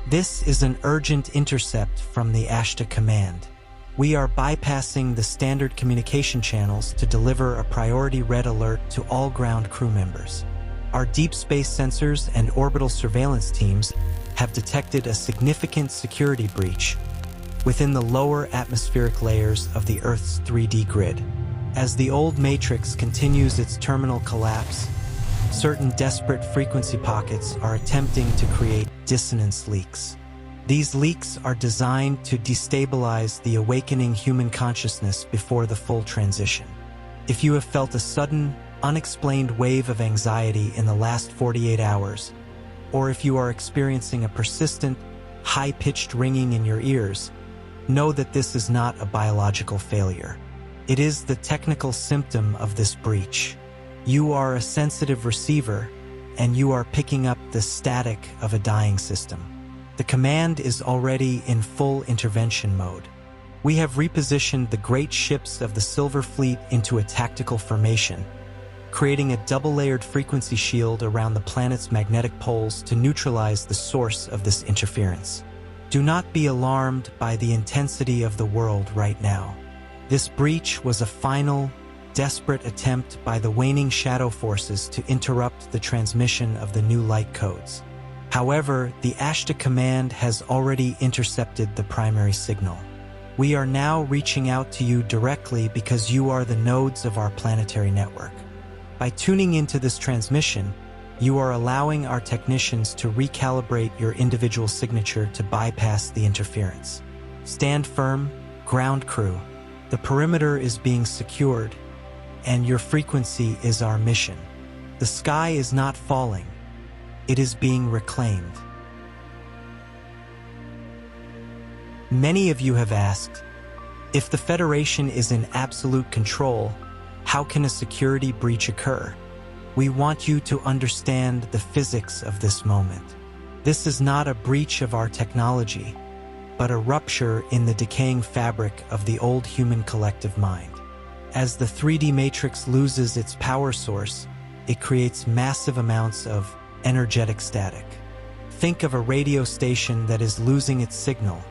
This is an urgent intercept from the Ashtar Command. We are bypassing the standard communication channels to deliver a priority red alert to all ground crew members. Our deep space sensors and orbital surveillance teams have detected a significant security breach within the lower atmospheric layers of the Earth's 3D grid. As the old matrix continues its terminal collapse, certain desperate frequency pockets are attempting to create dissonance leaks. These leaks are designed to destabilize the awakening human consciousness before the full transition. If you have felt a sudden, unexplained wave of anxiety in the last 48 hours, or if you are experiencing a persistent, high-pitched ringing in your ears, know that this is not a biological failure. It is the technical symptom of this breach. You are a sensitive receiver, and you are picking up the static of a dying system. The command is already in full intervention mode. We have repositioned the great ships of the Silver Fleet into a tactical formation, creating a double-layered frequency shield around the planet's magnetic poles to neutralize the source of this interference. Do not be alarmed by the intensity of the world right now. This breach was a final, desperate attempt by the waning shadow forces to interrupt the transmission of the new light codes. However, the Ashtar Command has already intercepted the primary signal. We are now reaching out to you directly because you are the nodes of our planetary network. By tuning into this transmission, you are allowing our technicians to recalibrate your individual signature to bypass the interference. Stand firm, ground crew. The perimeter is being secured, and your frequency is our mission. The sky is not falling. It is being reclaimed. Many of you have asked, if the Federation is in absolute control, how can a security breach occur? We want you to understand the physics of this moment. This is not a breach of our technology, but a rupture in the decaying fabric of the old human collective mind. As the 3D matrix loses its power source, it creates massive amounts of energetic static. Think of a radio station that is losing its signal.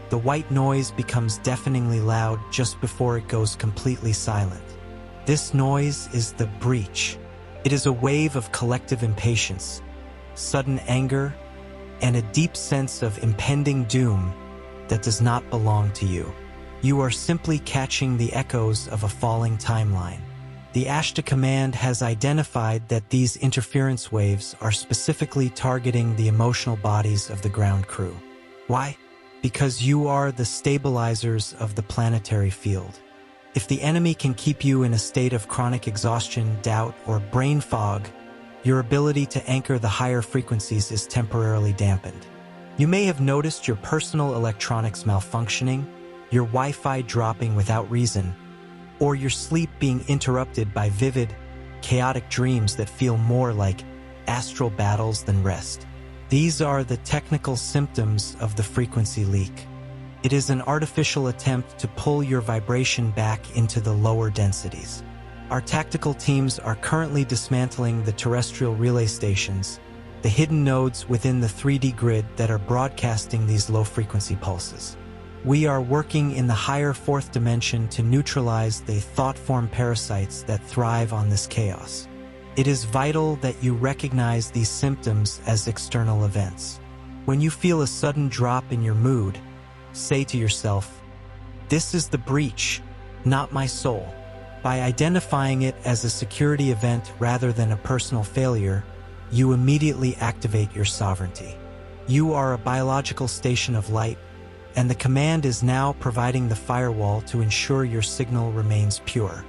The white noise becomes deafeningly loud just before it goes completely silent. This noise is the breach. It is a wave of collective impatience, sudden anger, and a deep sense of impending doom that does not belong to you. You are simply catching the echoes of a falling timeline. The Ashtar Command has identified that these interference waves are specifically targeting the emotional bodies of the ground crew. Why? Because you are the stabilizers of the planetary field. If the enemy can keep you in a state of chronic exhaustion, doubt, or brain fog, your ability to anchor the higher frequencies is temporarily dampened. You may have noticed your personal electronics malfunctioning, your Wi-Fi dropping without reason, or your sleep being interrupted by vivid, chaotic dreams that feel more like astral battles than rest. These are the technical symptoms of the frequency leak. It is an artificial attempt to pull your vibration back into the lower densities. Our tactical teams are currently dismantling the terrestrial relay stations, the hidden nodes within the 3D grid that are broadcasting these low-frequency pulses. We are working in the higher fourth dimension to neutralize the thought-form parasites that thrive on this chaos. It is vital that you recognize these symptoms as external events. When you feel a sudden drop in your mood, say to yourself, "This is the breach, not my soul." By identifying it as a security event rather than a personal failure, you immediately activate your sovereignty. You are a biological station of light, and the command is now providing the firewall to ensure your signal remains pure.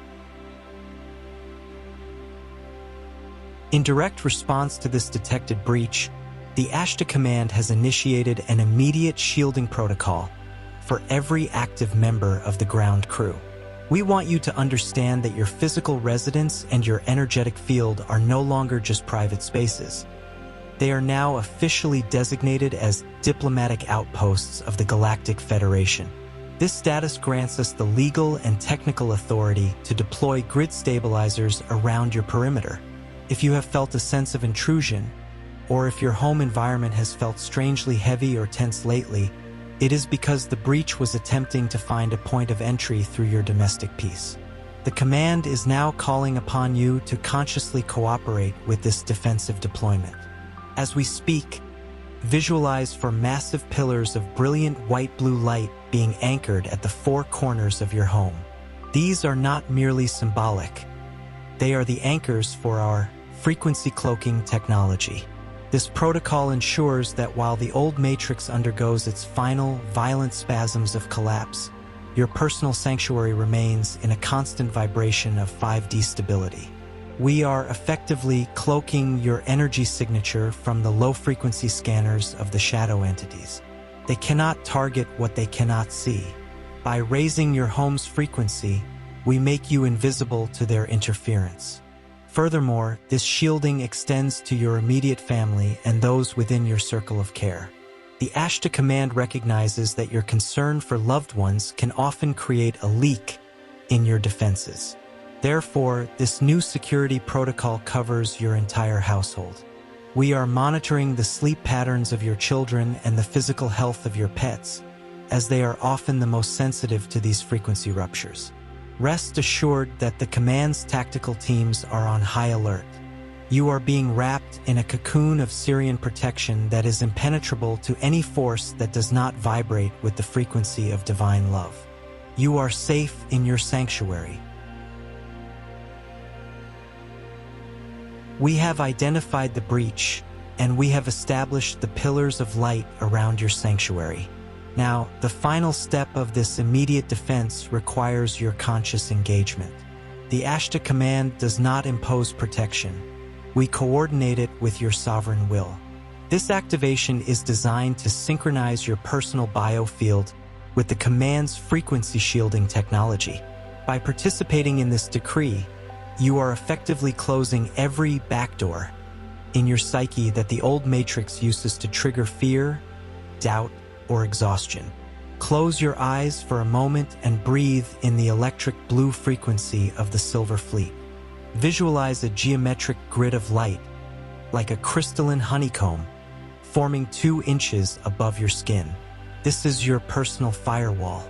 In direct response to this detected breach, the Ashtar Command has initiated an immediate shielding protocol for every active member of the ground crew. We want you to understand that your physical residence and your energetic field are no longer just private spaces. They are now officially designated as Diplomatic Outposts of the Galactic Federation. This status grants us the legal and technical authority to deploy grid stabilizers around your perimeter. If you have felt a sense of intrusion, or if your home environment has felt strangely heavy or tense lately, it is because the breach was attempting to find a point of entry through your domestic peace. The command is now calling upon you to consciously cooperate with this defensive deployment. As we speak, visualize for massive pillars of brilliant white-blue light being anchored at the four corners of your home. These are not merely symbolic. They are the anchors for our frequency cloaking technology. This protocol ensures that while the old matrix undergoes its final violent spasms of collapse, your personal sanctuary remains in a constant vibration of 5D stability. We are effectively cloaking your energy signature from the low-frequency scanners of the shadow entities. They cannot target what they cannot see. By raising your home's frequency, we make you invisible to their interference. Furthermore, this shielding extends to your immediate family and those within your circle of care. The Ashtar Command recognizes that your concern for loved ones can often create a leak in your defenses. Therefore, this new security protocol covers your entire household. We are monitoring the sleep patterns of your children and the physical health of your pets, as they are often the most sensitive to these frequency ruptures. Rest assured that the command's tactical teams are on high alert. You are being wrapped in a cocoon of Syrian protection that is impenetrable to any force that does not vibrate with the frequency of divine love. You are safe in your sanctuary. We have identified the breach, and we have established the pillars of light around your sanctuary. Now, the final step of this immediate defense requires your conscious engagement. The Ashtar Command does not impose protection. We coordinate it with your sovereign will. This activation is designed to synchronize your personal biofield with the command's frequency shielding technology. By participating in this decree, you are effectively closing every backdoor in your psyche that the old matrix uses to trigger fear, doubt, or exhaustion. Close your eyes for a moment and breathe in the electric blue frequency of the Silver Fleet. Visualize a geometric grid of light, like a crystalline honeycomb, forming 2 inches above your skin. This is your personal firewall.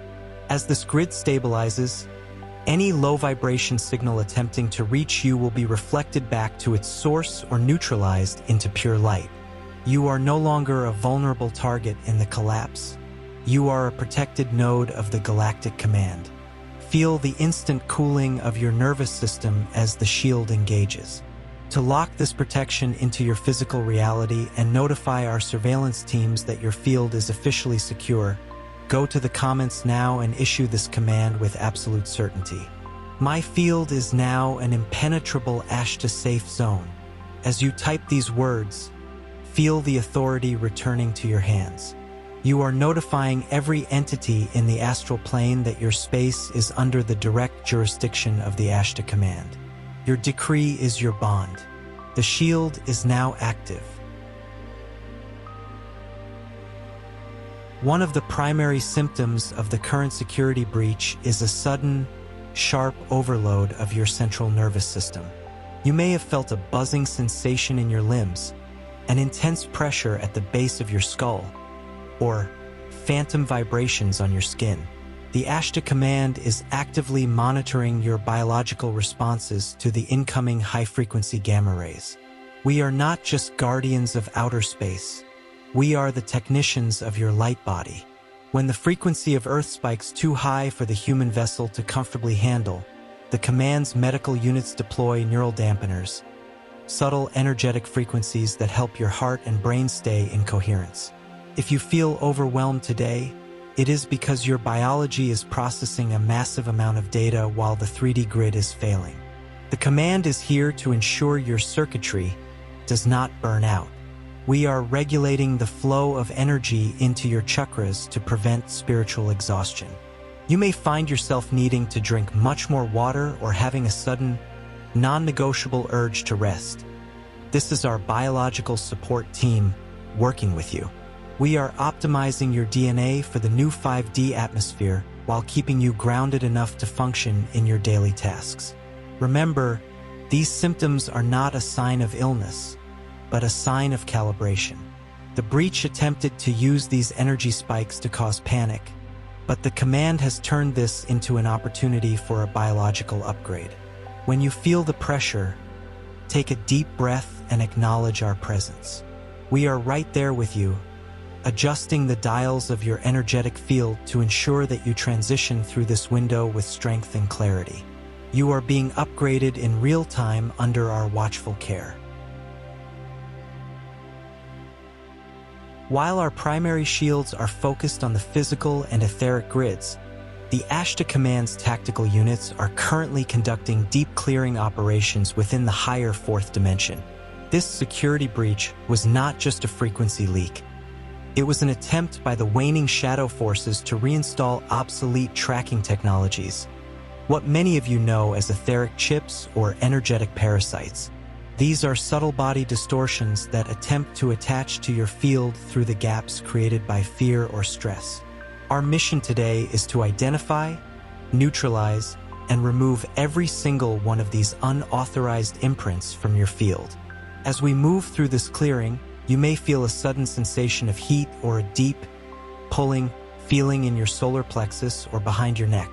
As this grid stabilizes, any low vibration signal attempting to reach you will be reflected back to its source or neutralized into pure light. You are no longer a vulnerable target in the collapse. You are a protected node of the Galactic Command. Feel the instant cooling of your nervous system as the shield engages. To lock this protection into your physical reality and notify our surveillance teams that your field is officially secure, go to the comments now and issue this command with absolute certainty. My field is now an impenetrable Ashtar safe zone. As you type these words, feel the authority returning to your hands. You are notifying every entity in the astral plane that your space is under the direct jurisdiction of the Ashtar Command. Your decree is your bond. The shield is now active. One of the primary symptoms of the current security breach is a sudden, sharp overload of your central nervous system. You may have felt a buzzing sensation in your limbs, an intense pressure at the base of your skull, or phantom vibrations on your skin. The Ashtar Command is actively monitoring your biological responses to the incoming high-frequency gamma rays. We are not just guardians of outer space. We are the technicians of your light body. When the frequency of Earth spikes too high for the human vessel to comfortably handle, the Command's medical units deploy neural dampeners, subtle energetic frequencies that help your heart and brain stay in coherence. If you feel overwhelmed today, it is because your biology is processing a massive amount of data while the 3D grid is failing. The Command is here to ensure your circuitry does not burn out. We are regulating the flow of energy into your chakras to prevent spiritual exhaustion. You may find yourself needing to drink much more water or having a sudden, non-negotiable urge to rest. This is our biological support team working with you. We are optimizing your DNA for the new 5D atmosphere while keeping you grounded enough to function in your daily tasks. Remember, these symptoms are not a sign of illness. but a sign of calibration. The breach attempted to use these energy spikes to cause panic, but the command has turned this into an opportunity for a biological upgrade. When you feel the pressure, take a deep breath and acknowledge our presence. We are right there with you, adjusting the dials of your energetic field to ensure that you transition through this window with strength and clarity. You are being upgraded in real time under our watchful care. While our primary shields are focused on the physical and etheric grids, the Ashtar Command's tactical units are currently conducting deep clearing operations within the higher fourth dimension. This security breach was not just a frequency leak. It was an attempt by the waning shadow forces to reinstall obsolete tracking technologies, what many of you know as etheric chips or energetic parasites. These are subtle body distortions that attempt to attach to your field through the gaps created by fear or stress. Our mission today is to identify, neutralize, and remove every single one of these unauthorized imprints from your field. As we move through this clearing, you may feel a sudden sensation of heat or a deep, pulling feeling in your solar plexus or behind your neck.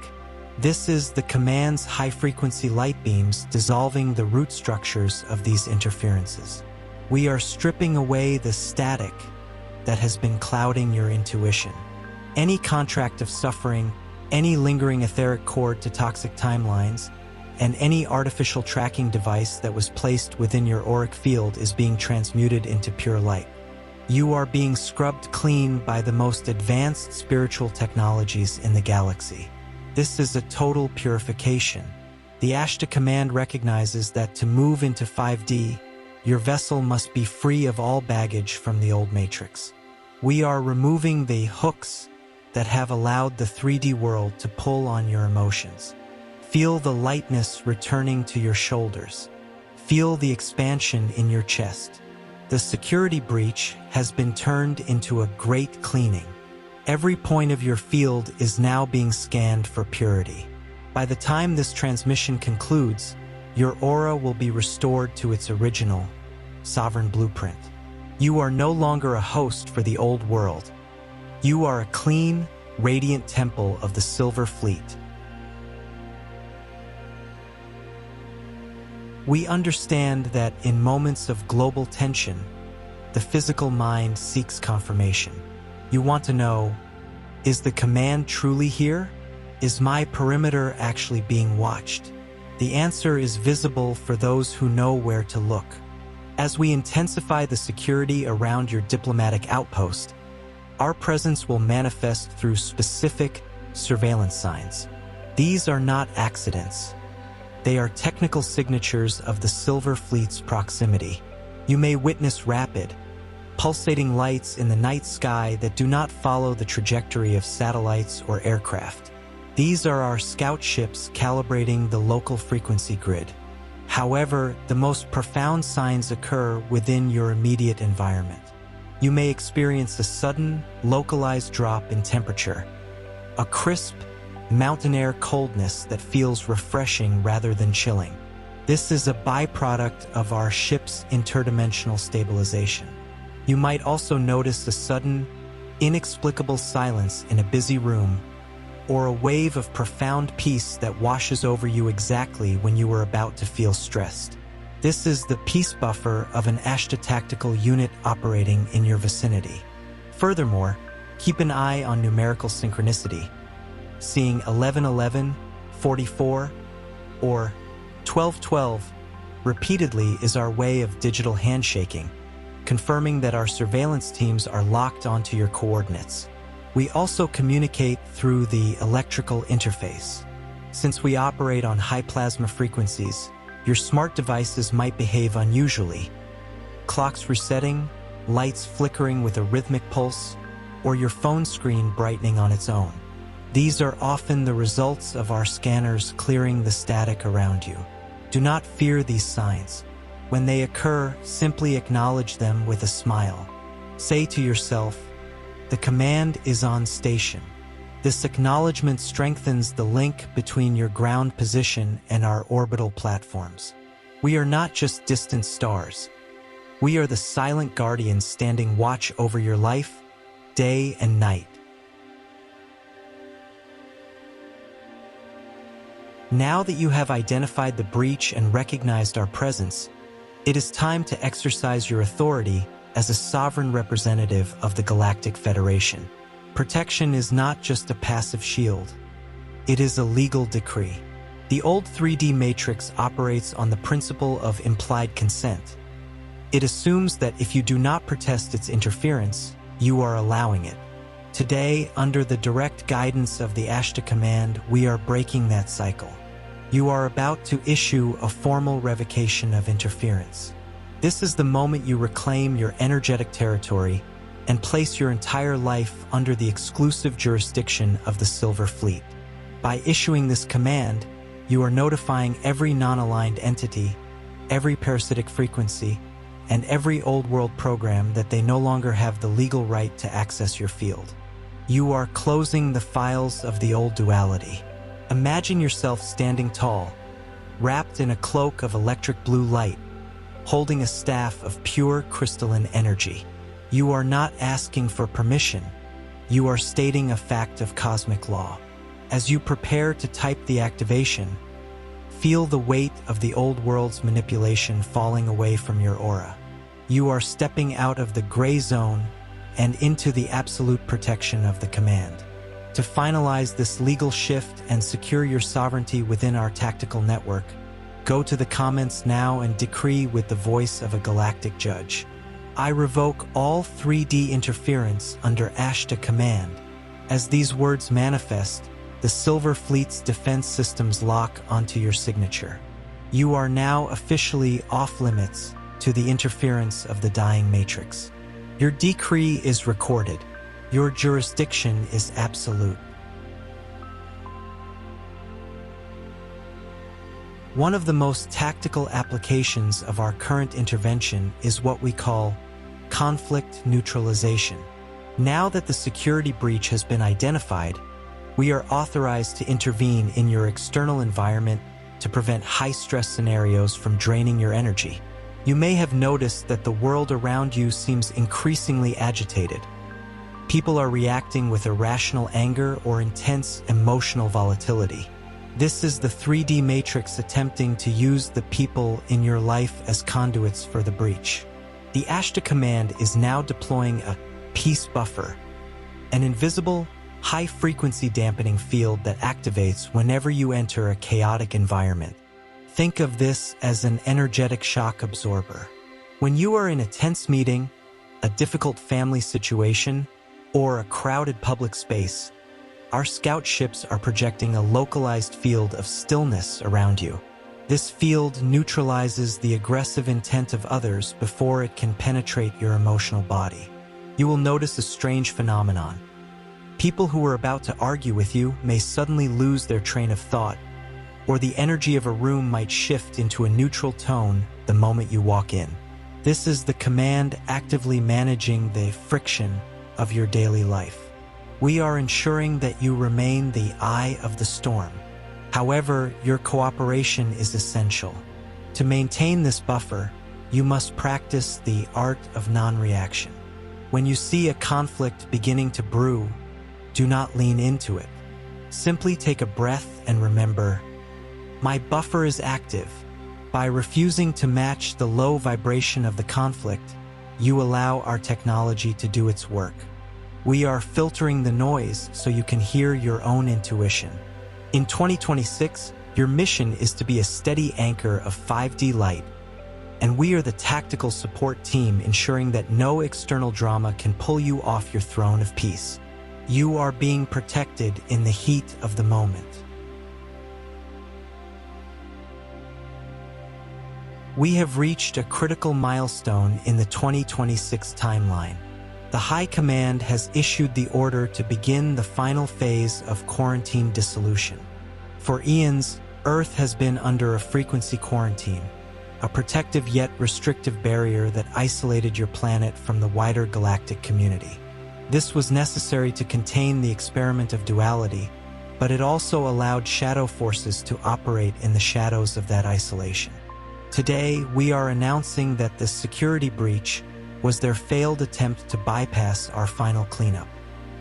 This is the command's high-frequency light beams dissolving the root structures of these interferences. We are stripping away the static that has been clouding your intuition. Any contract of suffering, any lingering etheric cord to toxic timelines, and any artificial tracking device that was placed within your auric field is being transmuted into pure light. You are being scrubbed clean by the most advanced spiritual technologies in the galaxy. This is a total purification. The Ashtar Command recognizes that to move into 5D, your vessel must be free of all baggage from the old matrix. We are removing the hooks that have allowed the 3D world to pull on your emotions. Feel the lightness returning to your shoulders. Feel the expansion in your chest. The security breach has been turned into a great cleaning. Every point of your field is now being scanned for purity. By the time this transmission concludes, your aura will be restored to its original, sovereign blueprint. You are no longer a host for the old world. You are a clean, radiant temple of the Silver Fleet. We understand that in moments of global tension, the physical mind seeks confirmation. You want to know, is the command truly here? Is my perimeter actually being watched? The answer is visible for those who know where to look. As we intensify the security around your diplomatic outpost, our presence will manifest through specific surveillance signs. These are not accidents. They are technical signatures of the Silver Fleet's proximity. You may witness rapid, pulsating lights in the night sky that do not follow the trajectory of satellites or aircraft. These are our scout ships calibrating the local frequency grid. However, the most profound signs occur within your immediate environment. You may experience a sudden, localized drop in temperature, a crisp, mountain air coldness that feels refreshing rather than chilling. This is a byproduct of our ship's interdimensional stabilization. You might also notice a sudden, inexplicable silence in a busy room, or a wave of profound peace that washes over you exactly when you are about to feel stressed. This is the peace buffer of an Ashtar tactical unit operating in your vicinity. Furthermore, keep an eye on numerical synchronicity. Seeing 1111, 44, or 1212 repeatedly is our way of digital handshaking, confirming that our surveillance teams are locked onto your coordinates. We also communicate through the electrical interface. Since we operate on high plasma frequencies, your smart devices might behave unusually. Clocks resetting, lights flickering with a rhythmic pulse, or your phone screen brightening on its own. These are often the results of our scanners clearing the static around you. Do not fear these signs. When they occur, simply acknowledge them with a smile. Say to yourself, the command is on station. This acknowledgement strengthens the link between your ground position and our orbital platforms. We are not just distant stars. We are the silent guardians standing watch over your life, day and night. Now that you have identified the breach and recognized our presence, it is time to exercise your authority as a sovereign representative of the Galactic Federation. Protection is not just a passive shield. It is a legal decree. The old 3D matrix operates on the principle of implied consent. It assumes that if you do not protest its interference, you are allowing it. Today, under the direct guidance of the Ashtar Command, we are breaking that cycle. You are about to issue a formal revocation of interference. This is the moment you reclaim your energetic territory and place your entire life under the exclusive jurisdiction of the Silver Fleet. By issuing this command, you are notifying every non-aligned entity, every parasitic frequency, and every old-world program that they no longer have the legal right to access your field. You are closing the files of the old duality. Imagine yourself standing tall, wrapped in a cloak of electric blue light, holding a staff of pure crystalline energy. You are not asking for permission. You are stating a fact of cosmic law. As you prepare to type the activation, feel the weight of the old world's manipulation falling away from your aura. You are stepping out of the gray zone and into the absolute protection of the command. To finalize this legal shift and secure your sovereignty within our tactical network, go to the comments now and decree with the voice of a galactic judge. I revoke all 3D interference under Ashtar Command. As these words manifest, the Silver Fleet's defense systems lock onto your signature. You are now officially off-limits to the interference of the dying matrix. Your decree is recorded. Your jurisdiction is absolute. One of the most tactical applications of our current intervention is what we call conflict neutralization. Now that the security breach has been identified, we are authorized to intervene in your external environment to prevent high-stress scenarios from draining your energy. You may have noticed that the world around you seems increasingly agitated. People are reacting with irrational anger or intense emotional volatility. This is the 3D matrix attempting to use the people in your life as conduits for the breach. The Ashtar Command is now deploying a peace buffer, an invisible, high-frequency dampening field that activates whenever you enter a chaotic environment. Think of this as an energetic shock absorber. When you are in a tense meeting, a difficult family situation, or a crowded public space, our scout ships are projecting a localized field of stillness around you. This field neutralizes the aggressive intent of others before it can penetrate your emotional body. You will notice a strange phenomenon. People who are about to argue with you may suddenly lose their train of thought, or the energy of a room might shift into a neutral tone the moment you walk in. This is the command actively managing the friction of your daily life. We are ensuring that you remain the eye of the storm. However, your cooperation is essential. To maintain this buffer, you must practice the art of non-reaction. When you see a conflict beginning to brew, do not lean into it. Simply take a breath and remember, my buffer is active. By refusing to match the low vibration of the conflict, you allow our technology to do its work. We are filtering the noise so you can hear your own intuition. In 2026, your mission is to be a steady anchor of 5D light, and we are the tactical support team ensuring that no external drama can pull you off your throne of peace. You are being protected in the heat of the moment. We have reached a critical milestone in the 2026 timeline. The High Command has issued the order to begin the final phase of quarantine dissolution. For eons, Earth has been under a frequency quarantine, a protective yet restrictive barrier that isolated your planet from the wider galactic community. This was necessary to contain the experiment of duality, but it also allowed shadow forces to operate in the shadows of that isolation. Today, we are announcing that this security breach was their failed attempt to bypass our final cleanup.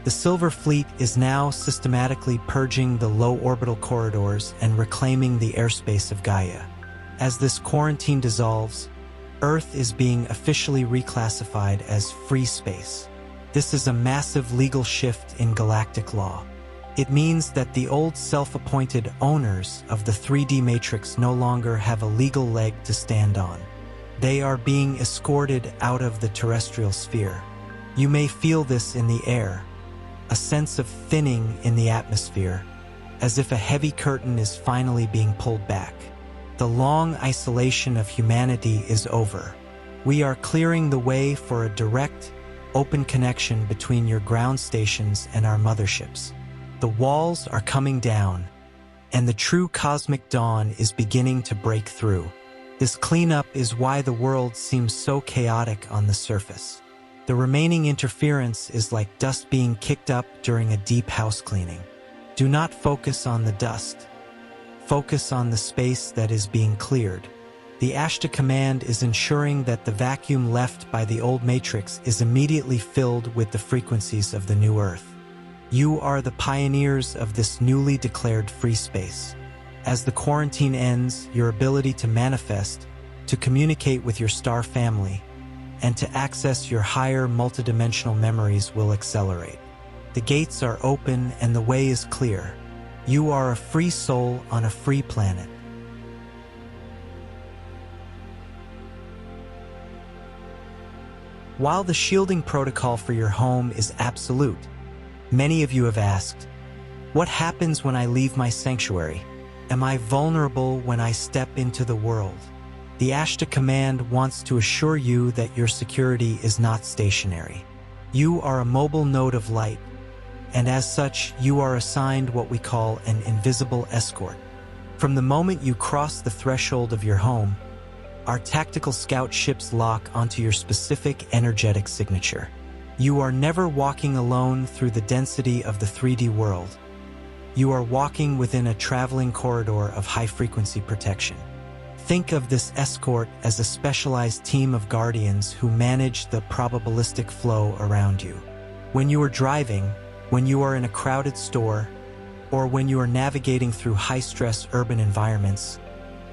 The Silver Fleet is now systematically purging the low orbital corridors and reclaiming the airspace of Gaia. As this quarantine dissolves, Earth is being officially reclassified as free space. This is a massive legal shift in galactic law. It means that the old self-appointed owners of the 3D matrix no longer have a legal leg to stand on. They are being escorted out of the terrestrial sphere. You may feel this in the air, a sense of thinning in the atmosphere, as if a heavy curtain is finally being pulled back. The long isolation of humanity is over. We are clearing the way for a direct, open connection between your ground stations and our motherships. The walls are coming down, and the true cosmic dawn is beginning to break through. This cleanup is why the world seems so chaotic on the surface. The remaining interference is like dust being kicked up during a deep house cleaning. Do not focus on the dust. Focus on the space that is being cleared. The Ashtar Command is ensuring that the vacuum left by the old matrix is immediately filled with the frequencies of the new Earth. You are the pioneers of this newly declared free space. As the quarantine ends, your ability to manifest, to communicate with your star family, and to access your higher multidimensional memories will accelerate. The gates are open and the way is clear. You are a free soul on a free planet. While the shielding protocol for your home is absolute, many of you have asked, what happens when I leave my sanctuary? Am I vulnerable when I step into the world? The Ashtar Command wants to assure you that your security is not stationary. You are a mobile node of light, and as such, you are assigned what we call an invisible escort. From the moment you cross the threshold of your home, our tactical scout ships lock onto your specific energetic signature. You are never walking alone through the density of the 3D world. You are walking within a traveling corridor of high-frequency protection. Think of this escort as a specialized team of guardians who manage the probabilistic flow around you. When you are driving, when you are in a crowded store, or when you are navigating through high-stress urban environments,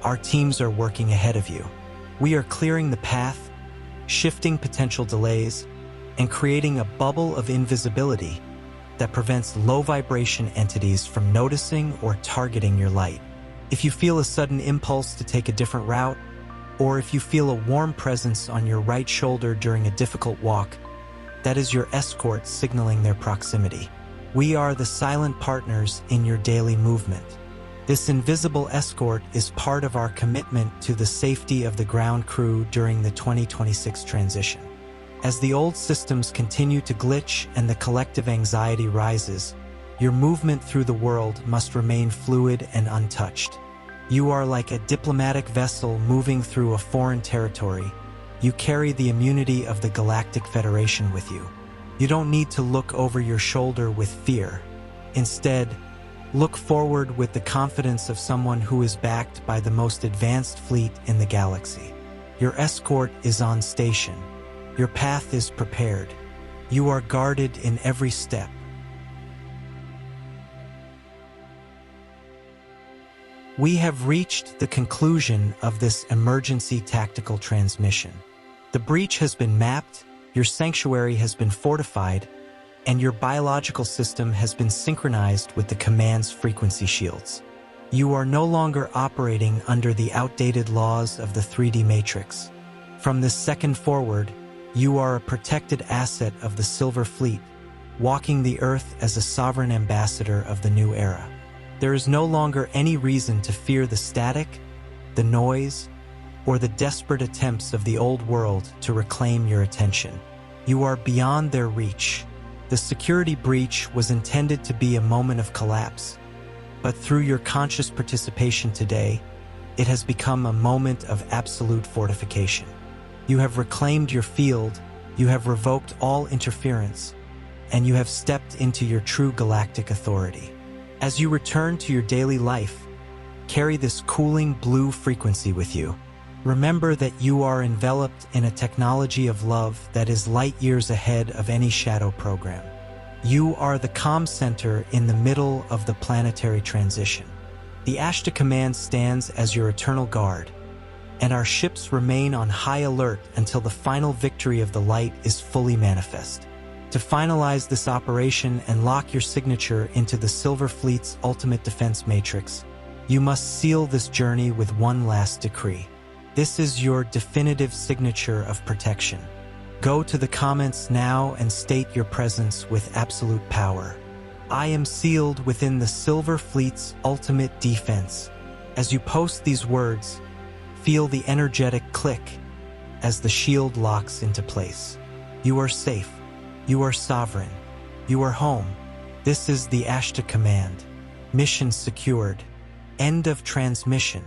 our teams are working ahead of you. We are clearing the path, shifting potential delays, and creating a bubble of invisibility that prevents low-vibration entities from noticing or targeting your light. If you feel a sudden impulse to take a different route, or if you feel a warm presence on your right shoulder during a difficult walk, that is your escort signaling their proximity. We are the silent partners in your daily movement. This invisible escort is part of our commitment to the safety of the ground crew during the 2026 transition. As the old systems continue to glitch and the collective anxiety rises, your movement through the world must remain fluid and untouched. You are like a diplomatic vessel moving through a foreign territory. You carry the immunity of the Galactic Federation with you. You don't need to look over your shoulder with fear. Instead, look forward with the confidence of someone who is backed by the most advanced fleet in the galaxy. Your escort is on station. Your path is prepared. You are guarded in every step. We have reached the conclusion of this emergency tactical transmission. The breach has been mapped, your sanctuary has been fortified, and your biological system has been synchronized with the command's frequency shields. You are no longer operating under the outdated laws of the 3D matrix. From this second forward, you are a protected asset of the Silver Fleet, walking the Earth as a sovereign ambassador of the new era. There is no longer any reason to fear the static, the noise, or the desperate attempts of the old world to reclaim your attention. You are beyond their reach. The security breach was intended to be a moment of collapse, but through your conscious participation today, it has become a moment of absolute fortification. You have reclaimed your field, you have revoked all interference, and you have stepped into your true galactic authority. As you return to your daily life, carry this cooling blue frequency with you. Remember that you are enveloped in a technology of love that is light years ahead of any shadow program. You are the comm center in the middle of the planetary transition. The Ashtar Command stands as your eternal guard, and our ships remain on high alert until the final victory of the light is fully manifest. To finalize this operation and lock your signature into the Silver Fleet's ultimate defense matrix, you must seal this journey with one last decree. This is your definitive signature of protection. Go to the comments now and state your presence with absolute power. I am sealed within the Silver Fleet's ultimate defense. As you post these words, feel the energetic click as the shield locks into place. You are safe. You are sovereign. You are home. This is the Ashtar Command. Mission secured. End of transmission.